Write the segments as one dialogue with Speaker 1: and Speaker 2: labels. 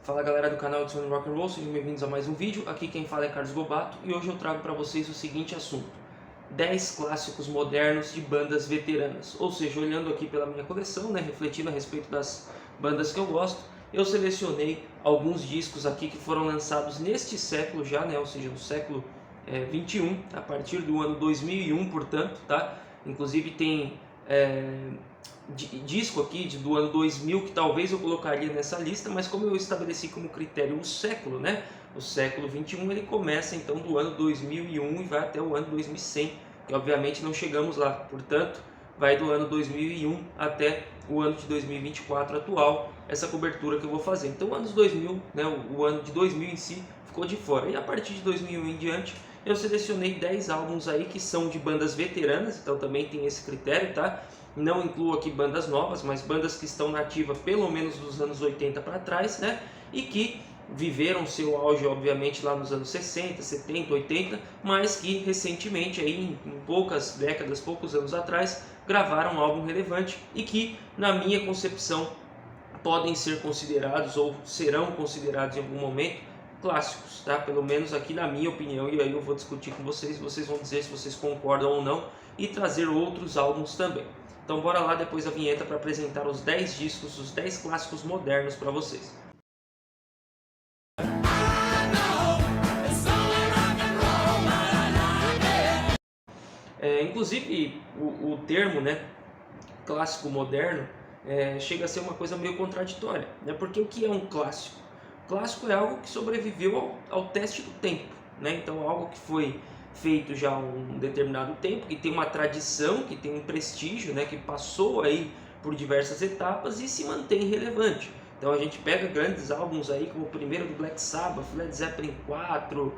Speaker 1: Fala galera do canal de Sony Rock and Roll, sejam bem-vindos a mais um vídeo. Aqui quem fala é Carlos Gobato e hoje eu trago para vocês o seguinte assunto: 10 clássicos modernos de bandas veteranas. Ou seja, olhando aqui pela minha coleção, refletindo a respeito das bandas que eu gosto, eu selecionei alguns discos aqui que foram lançados neste século já, ou seja, no século 21, a partir do ano 2001, portanto, tá? Inclusive tem disco aqui do ano 2000 que talvez eu colocaria nessa lista, mas como eu estabeleci como critério o século, o século 21, ele começa então do ano 2001 e vai até o ano 2100, que obviamente não chegamos lá, portanto vai do ano 2001 até o ano de 2024 atual, essa cobertura que eu vou fazer. Então anos 2000, o ano de 2000 em si ficou de fora, e a partir de 2001 em diante eu selecionei 10 álbuns aí que são de bandas veteranas, então também tem esse critério, tá? Não incluo aqui bandas novas, mas bandas que estão na ativa pelo menos dos anos 80 para trás, e que viveram seu auge, obviamente, lá nos anos 60, 70, 80, mas que recentemente, aí, em poucas décadas, poucos anos atrás, gravaram um álbum relevante e que, na minha concepção, podem ser considerados ou serão considerados em algum momento clássicos, tá? Pelo menos aqui na minha opinião, e aí eu vou discutir com vocês, vocês vão dizer se vocês concordam ou não e trazer outros álbuns também. Então bora lá depois da vinheta para apresentar os 10 discos, os 10 clássicos modernos para vocês. Inclusive o termo, clássico moderno, chega a ser uma coisa meio contraditória, porque o que é um clássico? Clássico é algo que sobreviveu ao teste do tempo, então algo que foi feito já há um determinado tempo, que tem uma tradição, que tem um prestígio, que passou aí por diversas etapas e se mantém relevante. Então a gente pega grandes álbuns aí, como o primeiro do Black Sabbath, Led Zeppelin 4,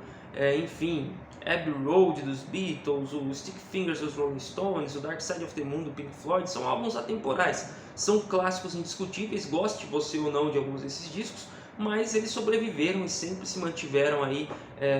Speaker 1: enfim, Abbey Road dos Beatles, o Stick Fingers dos Rolling Stones, o Dark Side of the Moon do Pink Floyd, são álbuns atemporais, são clássicos indiscutíveis, goste você ou não de alguns desses discos, mas eles sobreviveram e sempre se mantiveram aí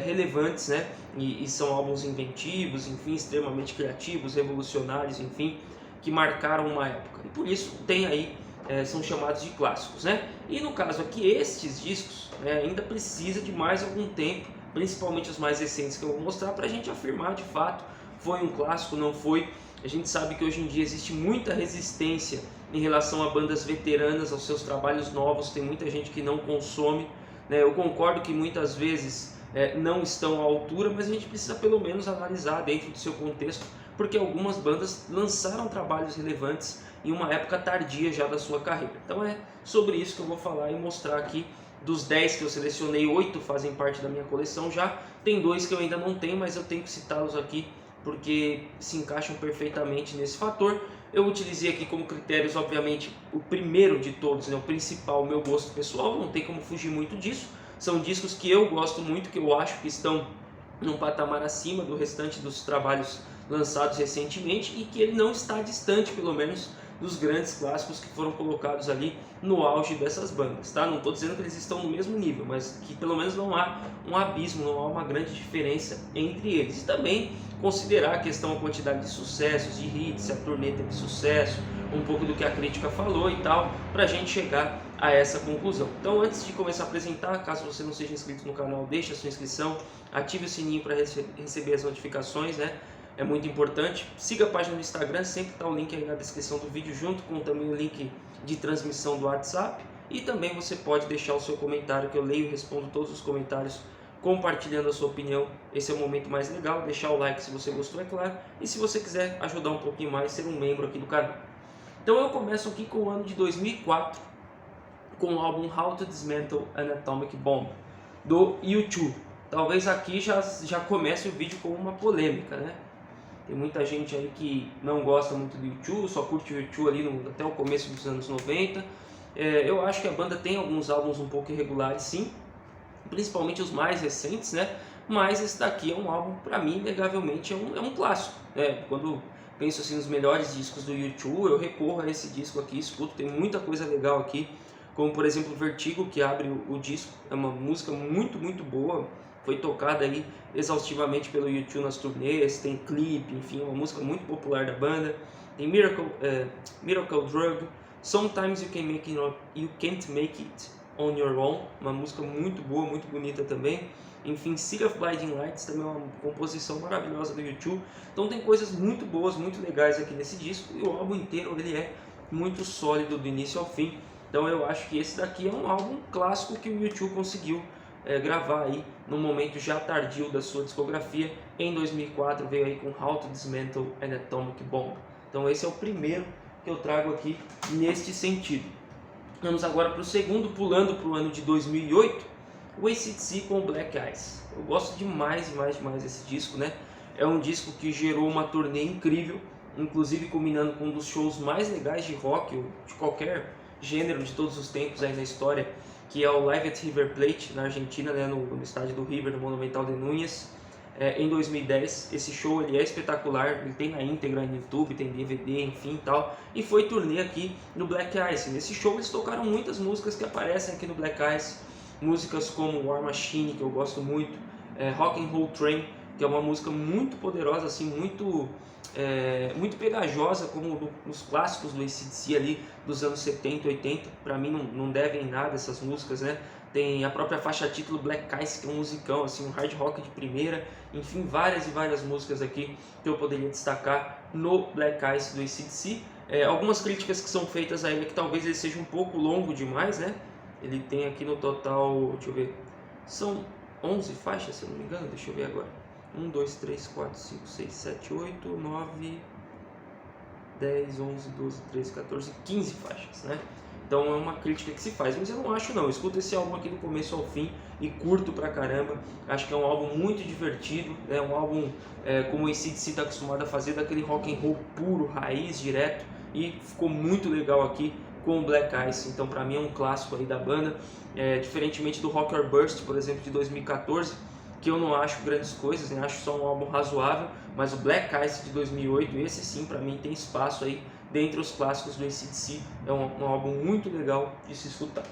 Speaker 1: relevantes, e são álbuns inventivos, enfim, extremamente criativos, revolucionários, enfim, que marcaram uma época, e por isso tem aí, são chamados de clássicos, E no caso aqui, estes discos ainda precisa de mais algum tempo, principalmente os mais recentes que eu vou mostrar, para a gente afirmar de fato, foi um clássico, não foi. A gente sabe que hoje em dia existe muita resistência em relação a bandas veteranas, aos seus trabalhos novos, tem muita gente que não consome, Eu concordo que muitas vezes não estão à altura, mas a gente precisa pelo menos analisar dentro do seu contexto, porque algumas bandas lançaram trabalhos relevantes em uma época tardia já da sua carreira. Então é sobre isso que eu vou falar e mostrar aqui. Dos 10 que eu selecionei, 8 fazem parte da minha coleção já, tem 2 que eu ainda não tenho, mas eu tenho que citá-los aqui porque se encaixam perfeitamente nesse fator. Eu utilizei aqui como critérios, obviamente, o primeiro de todos, o principal, o meu gosto pessoal, não tem como fugir muito disso. São discos que eu gosto muito, que eu acho que estão num patamar acima do restante dos trabalhos lançados recentemente e que ele não está distante, pelo menos, dos grandes clássicos que foram colocados ali no auge dessas bandas, tá? Não estou dizendo que eles estão no mesmo nível, mas que pelo menos não há um abismo, não há uma grande diferença entre eles. E também considerar a questão, a quantidade de sucessos, de hits, se a turnê teve sucesso, um pouco do que a crítica falou e tal, para a gente chegar a essa conclusão. Então, antes de começar a apresentar, caso você não seja inscrito no canal, deixe a sua inscrição, ative o sininho para receber as notificações, É muito importante. Siga a página do Instagram, sempre está o link aí na descrição do vídeo, junto com também o link de transmissão do WhatsApp. E também você pode deixar o seu comentário, que eu leio e respondo todos os comentários, compartilhando a sua opinião. Esse é o momento mais legal. Deixar o like se você gostou, é claro. E se você quiser ajudar um pouquinho mais, ser um membro aqui do canal. Então eu começo aqui com o ano de 2004, com o álbum How to Dismantle an Atomic Bomb, do U2. Talvez aqui já comece o vídeo com uma polêmica, Tem muita gente aí que não gosta muito do U2, só curte o U2 ali até o começo dos anos 90. Eu acho que a banda tem alguns álbuns um pouco irregulares, sim, principalmente os mais recentes, Mas esse daqui é um álbum, para mim, inegavelmente é um clássico, Quando penso assim nos melhores discos do U2, eu recorro a esse disco aqui, escuto, tem muita coisa legal aqui, como por exemplo Vertigo, que abre o disco, é uma música muito, muito boa. Foi tocada aí exaustivamente pelo U2 nas turnês, tem clipe, enfim, uma música muito popular da banda. Tem Miracle Drug, Sometimes You Can't Make It, On Your Own, uma música muito boa, muito bonita também. Enfim, City of Blinding Lights também é uma composição maravilhosa do YouTube. Então tem coisas muito boas, muito legais aqui nesse disco, e o álbum inteiro ele é muito sólido do início ao fim. Então eu acho que esse daqui é um álbum clássico que o YouTube conseguiu gravar aí no momento já tardio da sua discografia. Em 2004 veio aí com How to Dismantle an Atomic Bomb. Então esse é o primeiro que eu trago aqui neste sentido. Vamos agora para o segundo, pulando para o ano de 2008, o AC/DC com Black Ice. Eu gosto demais desse disco, né? É um disco que gerou uma turnê incrível, inclusive combinando com um dos shows mais legais de rock, ou de qualquer gênero de todos os tempos aí na história, que é o Live at River Plate, na Argentina, né? no estádio do River, no Monumental de Núñez. Em 2010, esse show ele é espetacular, ele tem na íntegra no YouTube, tem DVD, enfim tal, e foi turnê aqui no Black Ice. Nesse show eles tocaram muitas músicas que aparecem aqui no Black Ice, músicas como War Machine, que eu gosto muito, Rock and Roll Train, que é uma música muito poderosa, assim, muito pegajosa, como nos clássicos do AC/DC ali dos anos 70 e 80, para mim não devem nada essas músicas, né? Tem a própria faixa título Black Ice, que é um musicão, assim, um hard rock de primeira, enfim, várias e várias músicas aqui que eu poderia destacar no Black Ice do AC/DC. Algumas críticas que são feitas a ele é que talvez ele seja um pouco longo demais, né? Ele tem aqui no total, deixa eu ver, são 11 faixas, se eu não me engano, deixa eu ver agora. 1, 2, 3, 4, 5, 6, 7, 8, 9, 10, 11, 12, 13, 14, 15 faixas, né? Então é uma crítica que se faz, mas eu não acho não. Eu escuto esse álbum aqui do começo ao fim e curto pra caramba. Acho que é um álbum muito divertido, é um álbum como o AC/DC está acostumado a fazer, daquele rock and roll puro, raiz, direto, e ficou muito legal aqui com o Black Ice. Então pra mim é um clássico aí da banda, diferentemente do Rock or Burst, por exemplo, de 2014, que eu não acho grandes coisas, né? Acho só um álbum razoável, mas o Black Ice de 2008, esse sim pra mim tem espaço aí dentre os clássicos do AC/DC, é um álbum muito legal de se escutar.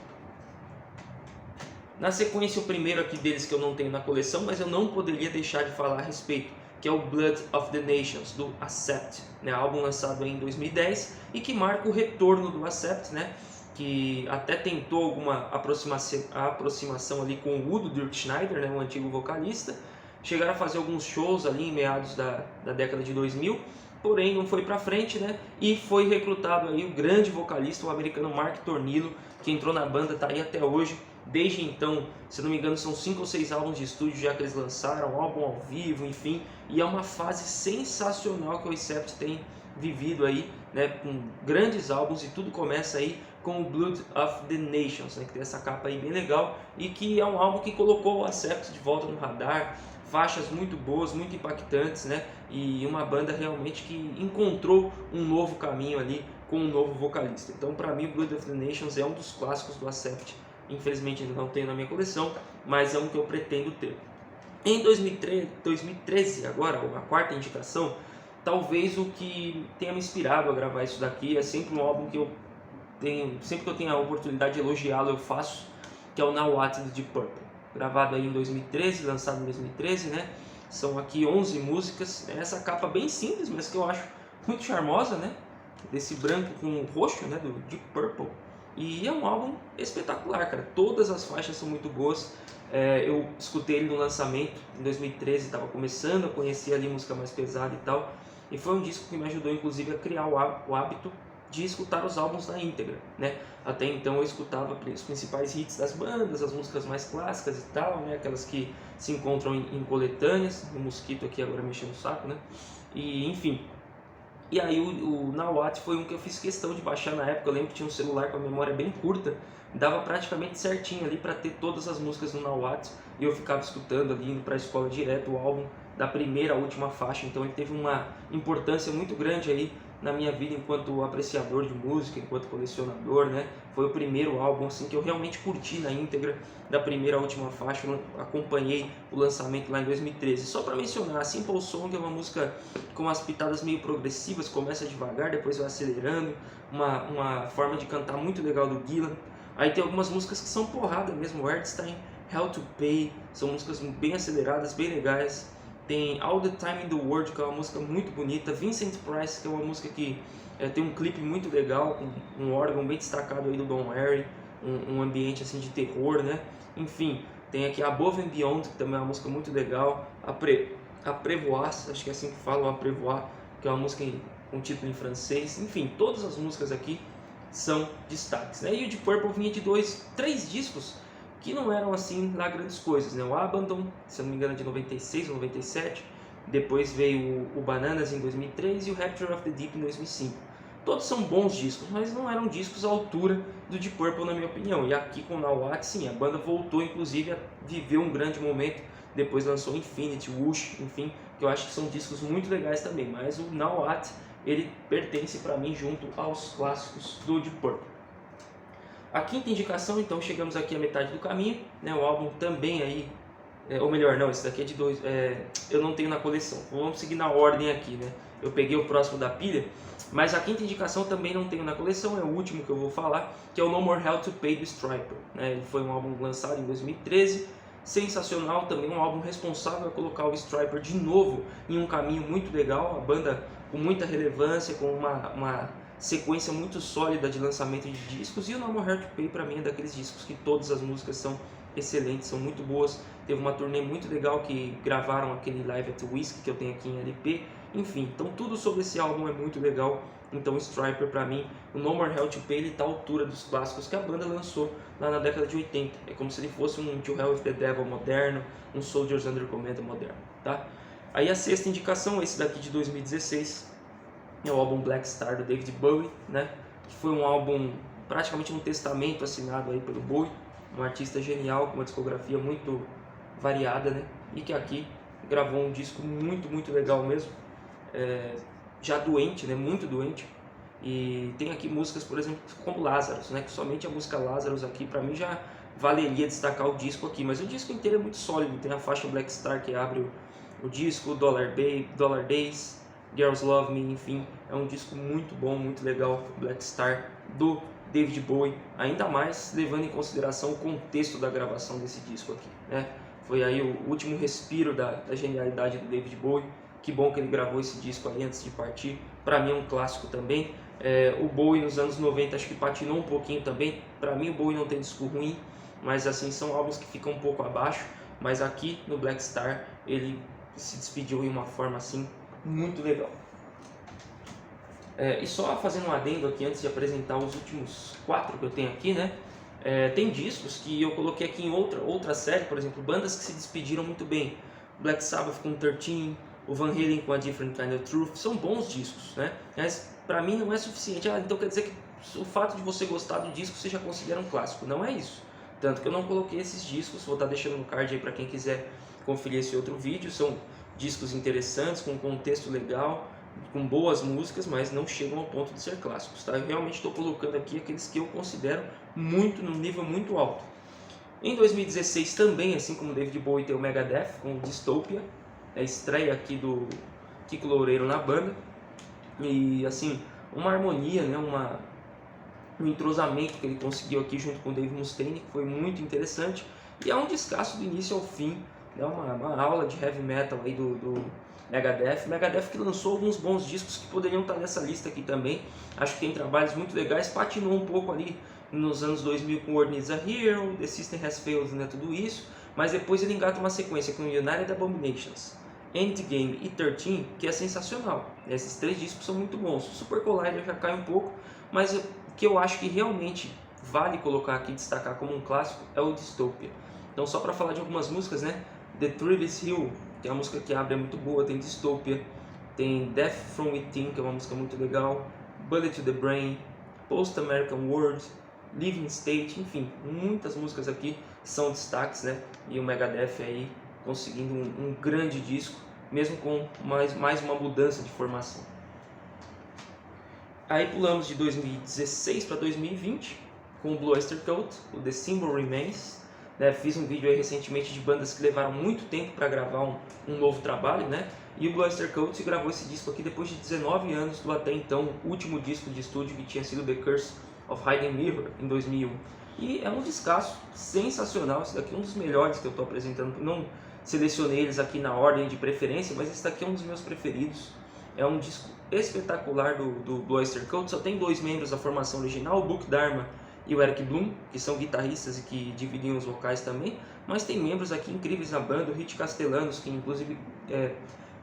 Speaker 1: Na sequência, o primeiro aqui deles que eu não tenho na coleção, mas eu não poderia deixar de falar a respeito, que é o Blood of the Nations, do Accept, né? Álbum lançado em 2010 e que marca o retorno do Accept, né? Que até tentou alguma aproximação ali com o Udo Dirk Schneider, né? O antigo vocalista. Chegaram a fazer alguns shows ali em meados da década de 2000, porém não foi pra frente, né? E foi recrutado aí o grande vocalista, o americano Mark Tornillo, que entrou na banda, tá aí até hoje. Desde então, se não me engano, são 5 ou 6 álbuns de estúdio já que eles lançaram, álbum ao vivo, enfim. E é uma fase sensacional que o Accept tem vivido aí, né? Com grandes álbuns, e tudo começa aí com o Blood of the Nations, né? Que tem essa capa aí bem legal e que é um álbum que colocou o Accept de volta no radar. Faixas muito boas, muito impactantes, né? E uma banda realmente que encontrou um novo caminho ali com um novo vocalista. Então, para mim, o Blood of the Nations é um dos clássicos do Accept. Infelizmente ainda não tenho na minha coleção, mas é um que eu pretendo ter. Em 2013, agora, a quarta indicação, talvez o que tenha me inspirado a gravar isso daqui é sempre um álbum que eu tenho, sempre que eu tenho a oportunidade de elogiá-lo, eu faço, que é o Now What do Deep Purple. Gravado aí em 2013, lançado em 2013, né? São aqui 11 músicas, essa capa bem simples, mas que eu acho muito charmosa, né? Desse branco com roxo, né? Do Deep Purple. E é um álbum espetacular, cara. Todas as faixas são muito boas. Eu escutei ele no lançamento, em 2013, estava começando a conhecer ali música mais pesada e tal. E foi um disco que me ajudou, inclusive, a criar o hábito de escutar os álbuns na íntegra, né? Até então eu escutava os principais hits das bandas, as músicas mais clássicas e tal, né? Aquelas que se encontram em coletâneas. O Mosquito aqui agora mexendo o saco, né? E enfim. E aí o Now What foi um que eu fiz questão de baixar na época. Eu lembro que tinha um celular com a memória bem curta, dava praticamente certinho ali para ter todas as músicas do Now What, e eu ficava escutando ali, indo para a escola direto o álbum da primeira à última faixa. Então ele teve uma importância muito grande aí na minha vida enquanto apreciador de música, enquanto colecionador, né? Foi o primeiro álbum assim que eu realmente curti na íntegra, da primeira à última faixa. Eu acompanhei o lançamento lá em 2013. Só para mencionar, a Simple Song é uma música com as pitadas meio progressivas, começa devagar, depois vai acelerando, uma forma de cantar muito legal do Gillan. Aí tem algumas músicas que são porrada mesmo, Erdstein, Hell to Pay, são músicas bem aceleradas, bem legais. Tem All the Time in the World, que é uma música muito bonita. Vincent Price, que é uma música que tem um clipe muito legal, com um órgão bem destacado aí do Don Airey. um ambiente assim de terror, né? Enfim, tem aqui Above and Beyond, que também é uma música muito legal, Aprévoir, acho que é assim que falam, Aprévoir, que é uma música com título em francês. Enfim, todas as músicas aqui são destaques, né? E o Deep Purple vinha de três discos que não eram assim lá grandes coisas, né? O Abandon, se eu não me engano, é de 96 ou 97, depois veio o Bananas em 2003 e o Rapture of the Deep em 2005. Todos são bons discos, mas não eram discos à altura do Deep Purple, na minha opinião. E aqui com o Now What, sim, a banda voltou inclusive a viver um grande momento, depois lançou Infinity, Whoosh, enfim, que eu acho que são discos muito legais também, mas o Now What, ele pertence para mim junto aos clássicos do Deep Purple. A quinta indicação, então chegamos aqui à metade do caminho, né? O álbum também aí, ou melhor, não, esse daqui é de eu não tenho na coleção, vamos seguir na ordem aqui, né? Eu peguei o próximo da pilha, mas a quinta indicação também não tenho na coleção, é o último que eu vou falar, que é o No More Hell to Pay do Stryper, né? Ele foi um álbum lançado em 2013, sensacional, também um álbum responsável a colocar o Stryper de novo em um caminho muito legal, a banda com muita relevância, com uma sequência muito sólida de lançamento de discos, e o No More Hell to Pay para mim é daqueles discos que todas as músicas são excelentes, são muito boas. Teve uma turnê muito legal que gravaram aquele Live at Whiskey que eu tenho aqui em LP, enfim, então tudo sobre esse álbum é muito legal. Então o Stryper para mim, o No More Hell to Pay, ele tá à altura dos clássicos que a banda lançou lá na década de 80, é como se ele fosse um To Hell with the Devil moderno, um Soldiers Under Command moderno, tá? Aí a sexta indicação, esse daqui de 2016, é o álbum Black Star do David Bowie, né? Que foi um álbum praticamente um testamento assinado aí pelo Bowie, um artista genial com uma discografia muito variada, né? E que aqui gravou um disco muito legal mesmo, já doente, né? Muito doente. E tem aqui músicas, por exemplo, como Lazarus, né? Que somente a música Lazarus aqui para mim já valeria destacar o disco aqui, mas o disco inteiro é muito sólido. Tem a faixa Black Star que abre o disco, Dollar Days, Girls Love Me, enfim, é um disco muito bom, muito legal, Black Star do David Bowie, ainda mais levando em consideração o contexto da gravação desse disco aqui, né? Foi aí o último respiro da genialidade do David Bowie. Que bom que ele gravou esse disco aí antes de partir, para mim é um clássico também. O Bowie nos anos 90 acho que patinou um pouquinho também, para mim o Bowie não tem disco ruim, mas assim, são álbuns que ficam um pouco abaixo, mas aqui no Black Star ele se despediu de uma forma assim muito legal. E só fazendo um adendo aqui antes de apresentar os últimos 4 que eu tenho aqui, né? Tem discos que eu coloquei aqui em outra série, por exemplo, bandas que se despediram muito bem. Black Sabbath com 13, o Van Halen com A Different Kind of Truth, são bons discos, né? Mas pra mim não é suficiente. Então quer dizer que o fato de você gostar do disco você já considera um clássico. Não é isso. Tanto que eu não coloquei esses discos, vou estar deixando no card aí para quem quiser conferir esse outro vídeo. São discos interessantes, com um contexto legal, com boas músicas, mas não chegam ao ponto de ser clássicos, tá? Eu realmente estou colocando aqui aqueles que eu considero num nível muito alto. Em 2016 também, assim como David Bowie, tem o Megadeth com Dystopia, a estreia aqui do Kiko Loureiro na banda, e assim, uma harmonia, né, um entrosamento que ele conseguiu aqui junto com o Dave Mustaine, que foi muito interessante, e é um descasso do início ao fim, né, uma aula de heavy metal aí do Megadeth que lançou alguns bons discos que poderiam estar nessa lista aqui também. Acho que tem trabalhos muito legais, patinou um pouco ali nos anos 2000 com World Needs a Hero, The System Has Failed, né, tudo isso, mas depois ele engata uma sequência com United Abominations, Endgame e 13, que é sensacional. Esses 3 discos são muito bons. O Super Collider já cai um pouco, mas o que eu acho que realmente vale colocar aqui, destacar como um clássico, é o Dystopia. Então, só para falar de algumas músicas, né? The Treeless Hill, que é uma música que abre, é muito boa, tem Dystopia, tem Death From Within, que é uma música muito legal, Bullet to the Brain, Post American World, Living State, enfim, muitas músicas aqui são destaques, né? E o Megadeth aí conseguindo um grande disco, mesmo com mais uma mudança de formação. Aí pulamos de 2016 para 2020 com o Blue Oyster Cult, o The Symbol Remains. Né? Fiz um vídeo aí recentemente de bandas que levaram muito tempo para gravar um novo trabalho, né? E o Blue Oyster Cult gravou esse disco aqui depois de 19 anos do até então último disco de estúdio, que tinha sido The Curse of Hidden Mirror em 2001. E é um descasso sensacional, esse daqui é um dos melhores que eu estou apresentando. Não selecionei eles aqui na ordem de preferência, mas esse daqui é um dos meus preferidos. É um disco espetacular do Blue Oyster Cult. Só tem 2 membros da formação original, o Buck Dharma e o Eric Bloom, que são guitarristas e que dividiam os vocais também, mas tem membros aqui incríveis na banda, o Rich Castellanos, que inclusive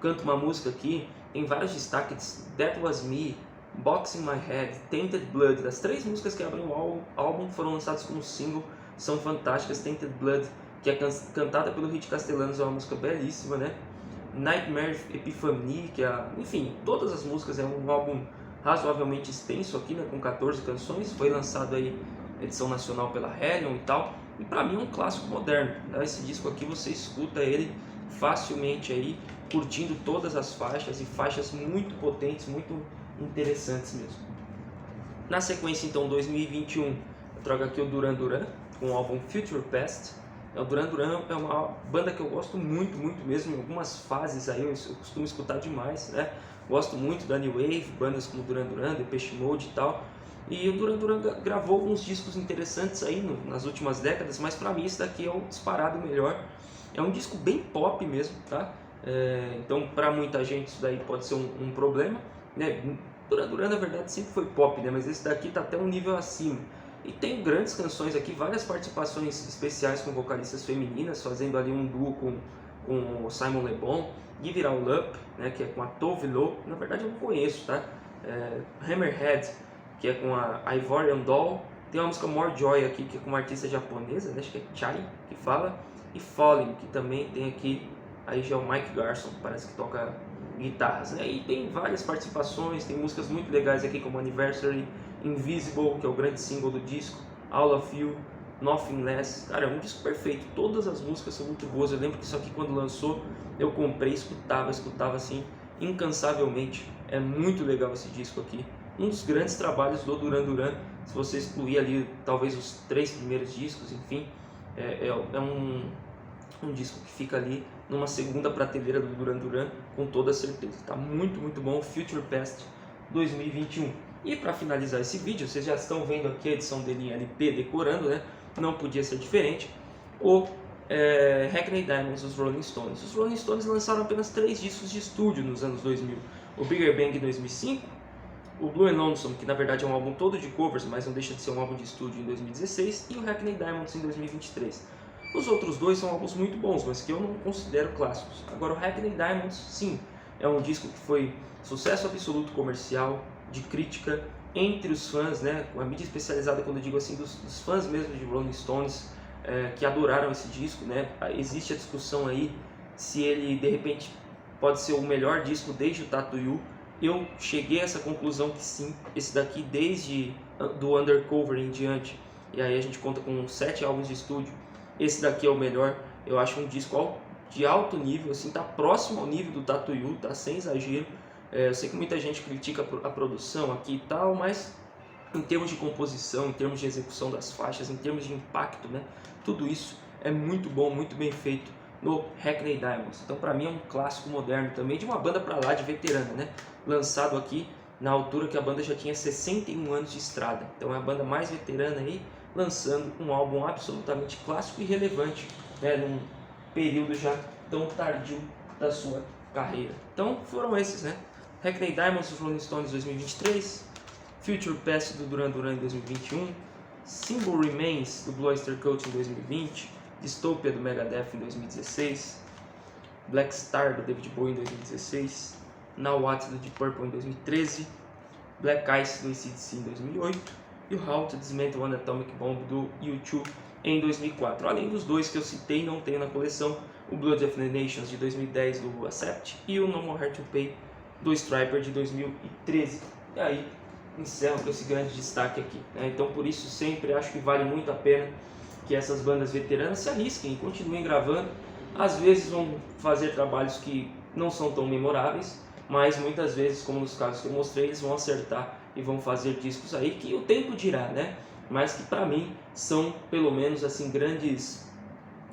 Speaker 1: canta uma música aqui, tem vários destaques, That Was Me, Box in My Head, Tainted Blood, as 3 músicas que abrem o álbum foram lançadas como single, são fantásticas. Tainted Blood, que é cantada pelo Rich Castellanos, é uma música belíssima, né? Nightmare Epiphany, que é, enfim, todas as músicas, é um álbum razoavelmente extenso aqui, né, com 14 canções, foi lançado aí, edição nacional pela Hellion e tal, e pra mim é um clássico moderno, né? Esse disco aqui você escuta ele facilmente aí, curtindo todas as faixas, e faixas muito potentes, muito interessantes mesmo. Na sequência, então, 2021, eu trago aqui o Duran Duran com o álbum Future Past. O Duran Duran é uma banda que eu gosto muito, muito mesmo. Em algumas fases aí eu costumo escutar demais, né? Gosto muito da New Wave, bandas como Duran Duran, Depeche Mode e tal. E o Duran Duran gravou alguns discos interessantes aí nas últimas décadas, mas pra mim esse daqui é o disparado melhor. É um disco bem pop mesmo, tá? Então pra muita gente isso daí pode ser um problema, né? Duran Duran na verdade sempre foi pop, né? Mas esse daqui tá até um nível acima. E tem grandes canções aqui, várias participações especiais com vocalistas femininas, fazendo ali um duo com o Simon Le Bon, Give It All Up, né, que é com a Tove Lo, na verdade eu não conheço, tá? Hammerhead, que é com a Ivorian Doll, tem uma música More Joy aqui, que é com uma artista japonesa, né, acho que é Chai, que fala, e Falling, que também tem aqui, aí já é o Mike Garson, parece que toca guitarras, né? E tem várias participações, tem músicas muito legais aqui como Anniversary, Invisible, que é o grande single do disco, All of You, Nothing Less. Cara, é um disco perfeito, todas as músicas são muito boas. Eu lembro que isso aqui quando lançou, eu comprei, escutava assim, incansavelmente. É muito legal esse disco aqui. Um dos grandes trabalhos do Duran Duran, se você excluir ali talvez os 3 primeiros discos, enfim, é um disco que fica ali numa segunda prateleira do Duran Duran, com toda certeza. Tá muito, muito bom, Future Past 2021. E para finalizar esse vídeo, vocês já estão vendo aqui a edição dele em LP decorando, né? Não podia ser diferente. O Hackney Diamonds, os Rolling Stones. Os Rolling Stones lançaram apenas 3 discos de estúdio nos anos 2000. O Bigger Bang em 2005, o Blue and Lonesome, que na verdade é um álbum todo de covers, mas não deixa de ser um álbum de estúdio, em 2016, e o Hackney Diamonds em 2023. Os outros 2 são álbuns muito bons, mas que eu não considero clássicos. Agora o Hackney Diamonds, sim, é um disco que foi sucesso absoluto comercial, de crítica entre os fãs, né, a mídia especializada, quando eu digo assim, dos fãs mesmo de Rolling Stones, que adoraram esse disco, né? Existe a discussão aí se ele de repente pode ser o melhor disco desde o Tattoo You. Eu cheguei a essa conclusão que sim, esse daqui desde do Undercover em diante, e aí a gente conta com 7 álbuns de estúdio, esse daqui é o melhor. Eu acho um disco de alto nível, assim, tá próximo ao nível do Tattoo You, tá sem exagero. Eu sei que muita gente critica a produção aqui e tal, mas em termos de composição, em termos de execução das faixas, em termos de impacto, né, tudo isso é muito bom, muito bem feito no Hackney Diamonds. Então para mim é um clássico moderno também, de uma banda para lá de veterana, né, lançado aqui na altura que a banda já tinha 61 anos de estrada. Então é a banda mais veterana aí, lançando um álbum absolutamente clássico e relevante, né, num período já tão tardio da sua carreira. Então foram esses, né? Hackney Diamonds dos Rolling Stones 2023, Future Past do Duran Duran em 2021, Symbol Remains do Blue Oyster Cult em 2020, Dystopia do Megadeth em 2016, Black Star do David Bowie em 2016, Now What do Deep Purple em 2013, Black Ice do AC/DC em 2008 e o How to Dismantle an Atomic Bomb do U2 em 2004. Além dos 2 que eu citei, não tenho na coleção, o Blood of the Nations de 2010 do Accept e o No More Heart to Pay do Stryper de 2013. E aí encerro com esse grande destaque aqui, né? Então por isso sempre acho que vale muito a pena que essas bandas veteranas se arrisquem e continuem gravando. Às vezes vão fazer trabalhos que não são tão memoráveis, mas muitas vezes, como nos casos que eu mostrei, eles vão acertar e vão fazer discos aí que o tempo dirá, né? Mas que para mim são pelo menos assim grandes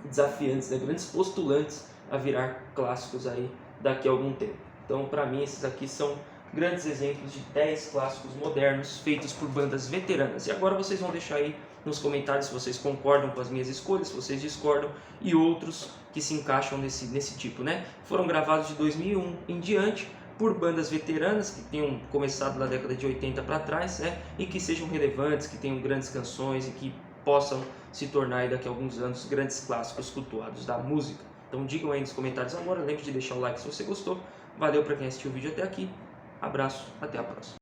Speaker 1: desafiantes, né? Grandes postulantes a virar clássicos aí daqui a algum tempo. Então, para mim, esses aqui são grandes exemplos de 10 clássicos modernos feitos por bandas veteranas. E agora vocês vão deixar aí nos comentários se vocês concordam com as minhas escolhas, se vocês discordam, e outros que se encaixam nesse tipo, né? Foram gravados de 2001 em diante, por bandas veteranas que tenham começado na década de 80 para trás, né, e que sejam relevantes, que tenham grandes canções e que possam se tornar aí, daqui a alguns anos, grandes clássicos cultuados da música. Então digam aí nos comentários agora, lembre de deixar o like se você gostou. Valeu para quem assistiu o vídeo até aqui, abraço, até a próxima.